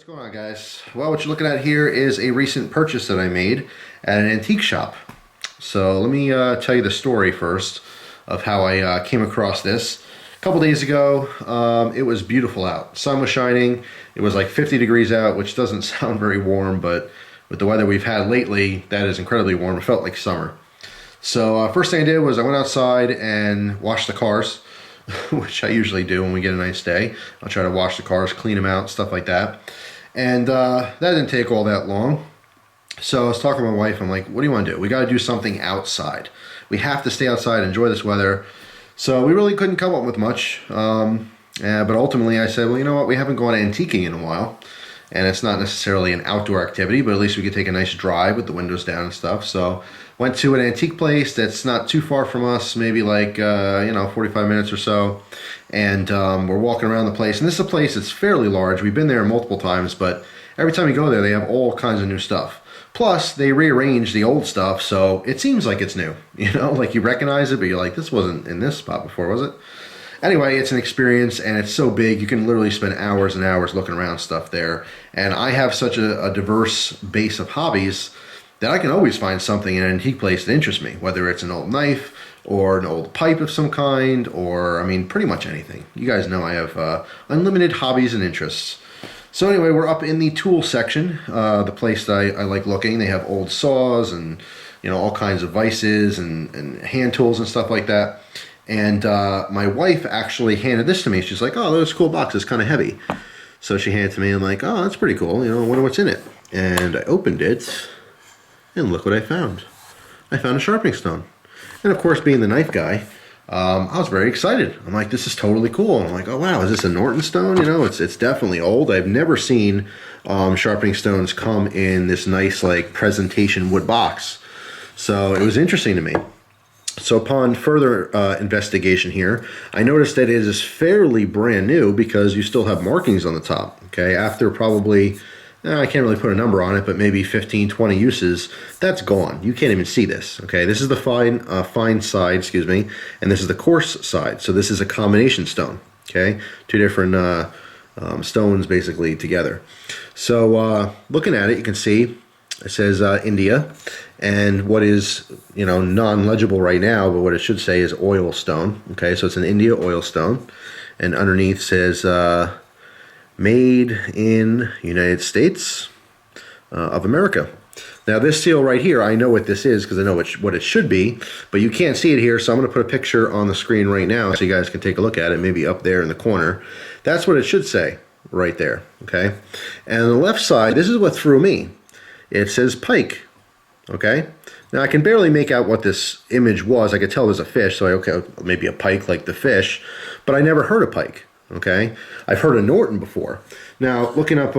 going on, guys? Well, what you're looking at here is a recent purchase that I made at an antique shop. So let me tell you the story first of how I came across this. A couple days ago, it was beautiful out. Sun was shining. It was like 50 degrees out, which doesn't sound very warm, but with the weather we've had lately, that is incredibly warm. It felt like summer. So first thing I did was I went outside and washed the cars, which I usually do when we get a nice day. I'll try to wash the cars, clean them out, stuff like that. And that didn't take all that long. So I was talking to my wife. I'm like, what do you want to do? We got to do something outside. We have to stay outside, enjoy this weather. So we really couldn't come up with much. But ultimately I said, well, you know what? We haven't gone antiquing in a while. And it's not necessarily an outdoor activity, but at least we could take a nice drive with the windows down and stuff. So went to an antique place that's not too far from us, maybe like 45 minutes or so. And we're walking around the place. And this is a place that's fairly large. We've been there multiple times, but every time you go there, they have all kinds of new stuff. Plus, they rearranged the old stuff, so it seems like it's new. You know, like you recognize it, but you're like, this wasn't in this spot before, was it? Anyway, it's an experience, and it's so big, you can literally spend hours and hours looking around stuff there. And I have such a diverse base of hobbies that I can always find something in an antique place that interests me, whether it's an old knife or an old pipe of some kind, or, I mean, pretty much anything. You guys know I have unlimited hobbies and interests. So anyway, we're up in the tool section, the place that I like looking. They have old saws and, you know, all kinds of vices and hand tools and stuff like that. And my wife actually handed this to me. She's like, oh, that's a cool box. It's kind of heavy. So she handed it to me. I'm like, oh, that's pretty cool. You know, I wonder what's in it. And I opened it, and look what I found. I found a sharpening stone. And of course, being the knife guy, I was very excited. I'm like, this is totally cool. And I'm like, oh, wow, is this a Norton stone? You know, it's definitely old. I've never seen sharpening stones come in this nice, like, presentation wood box. So it was interesting to me. So upon further investigation here, I noticed that it is fairly brand new because you still have markings on the top. Okay, after probably, I can't really put a number on it, but maybe 15, 20 uses, that's gone. You can't even see this. Okay, this is the fine side, excuse me, and this is the coarse side. So this is a combination stone. Okay, two different stones basically together. So looking at it, you can see it says India, and what is, you know, non-legible right now, but what it should say is oil stone. Okay, so it's an India oil stone, and underneath says made in United States of America. Now this seal right here, I know what this is because I know what it should be, but you can't see it here, so I'm going to put a picture on the screen right now so you guys can take a look at it, maybe up there in the corner. That's what it should say right there, okay? And on the left side, this is what threw me. It says pike, okay? Now I can barely make out what this image was. I could tell there's a fish, so okay, maybe a pike like the fish, but I never heard of pike, okay? I've heard of Norton before. Now looking up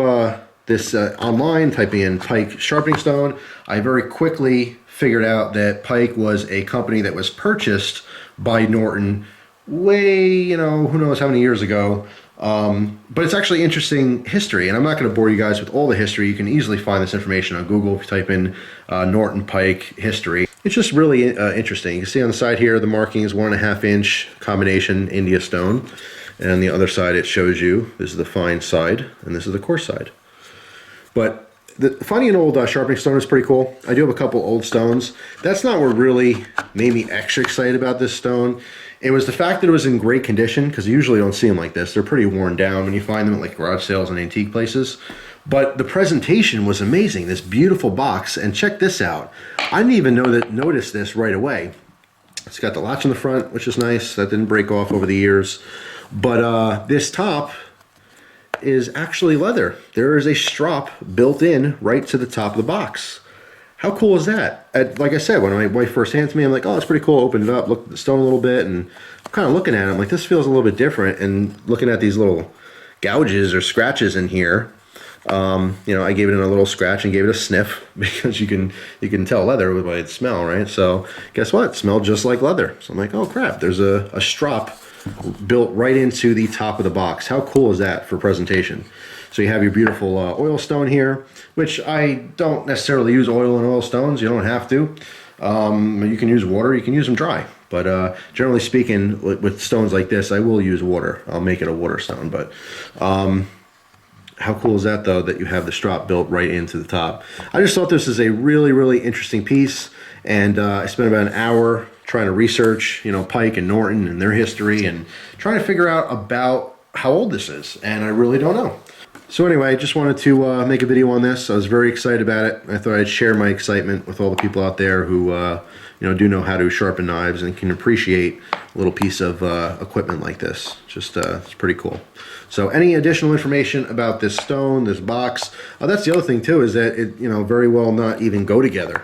this online, typing in pike sharpening stone, I very quickly figured out that pike was a company that was purchased by Norton way, you know, who knows how many years ago. But it's actually interesting history, and I'm not going to bore you guys with all the history. You can easily find this information on Google if you type in Norton Pike history. It's just really interesting. You can see on the side here the marking is 1.5 inch combination India stone, and on the other side it shows you this is the fine side and this is the coarse side. But finding an old sharpening stone is pretty cool. I do have a couple old stones. That's not what really made me extra excited about this stone. It was the fact that it was in great condition, because you usually don't see them like this. They're pretty worn down when you find them at like garage sales and antique places. But the presentation was amazing. This beautiful box, and check this out. I didn't even notice this right away. It's got the latch on the front, which is nice. That didn't break off over the years. But this top is actually leather. There is a strap built in right to the top of the box. How cool is that? Like I said, when my wife first handed it to me, I'm like, oh, it's pretty cool. Opened it up, looked at the stone a little bit, and I'm kind of looking at it. I'm like, this feels a little bit different. And looking at these little gouges or scratches in here, you know, I gave it a little scratch and gave it a sniff because you can tell leather by its smell, right? So guess what? It smelled just like leather. So I'm like, oh crap, there's a strap built right into the top of the box. How cool is that for presentation? So you have your beautiful oil stone here, which I don't necessarily use oil in oil stones. You don't have to. You can use water. You can use them dry. But generally speaking, with stones like this, I will use water. I'll make it a water stone. But How cool is that, though, that you have the strop built right into the top? I just thought this is a really, really interesting piece, and I spent about an hour trying to research, you know, Pike and Norton and their history, and trying to figure out about how old this is, and I really don't know. So anyway, I just wanted to make a video on this. I was very excited about it. I thought I'd share my excitement with all the people out there who you know, do know how to sharpen knives and can appreciate a little piece of equipment like this. Just it's pretty cool. So any additional information about this stone, this box, that's the other thing too, is that it, you know, very well not even go together.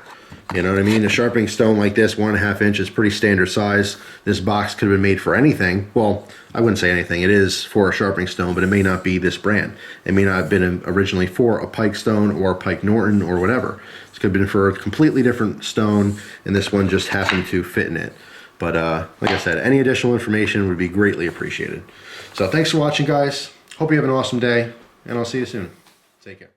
You know what I mean? A sharpening stone like this, 1.5 inch, is pretty standard size. This box could have been made for anything. Well, I wouldn't say anything. It is for a sharpening stone, but it may not be this brand. It may not have been originally for a Pike stone or a Pike Norton or whatever. This could have been for a completely different stone, and this one just happened to fit in it. But like I said, any additional information would be greatly appreciated. So thanks for watching, guys. Hope you have an awesome day, and I'll see you soon. Take care.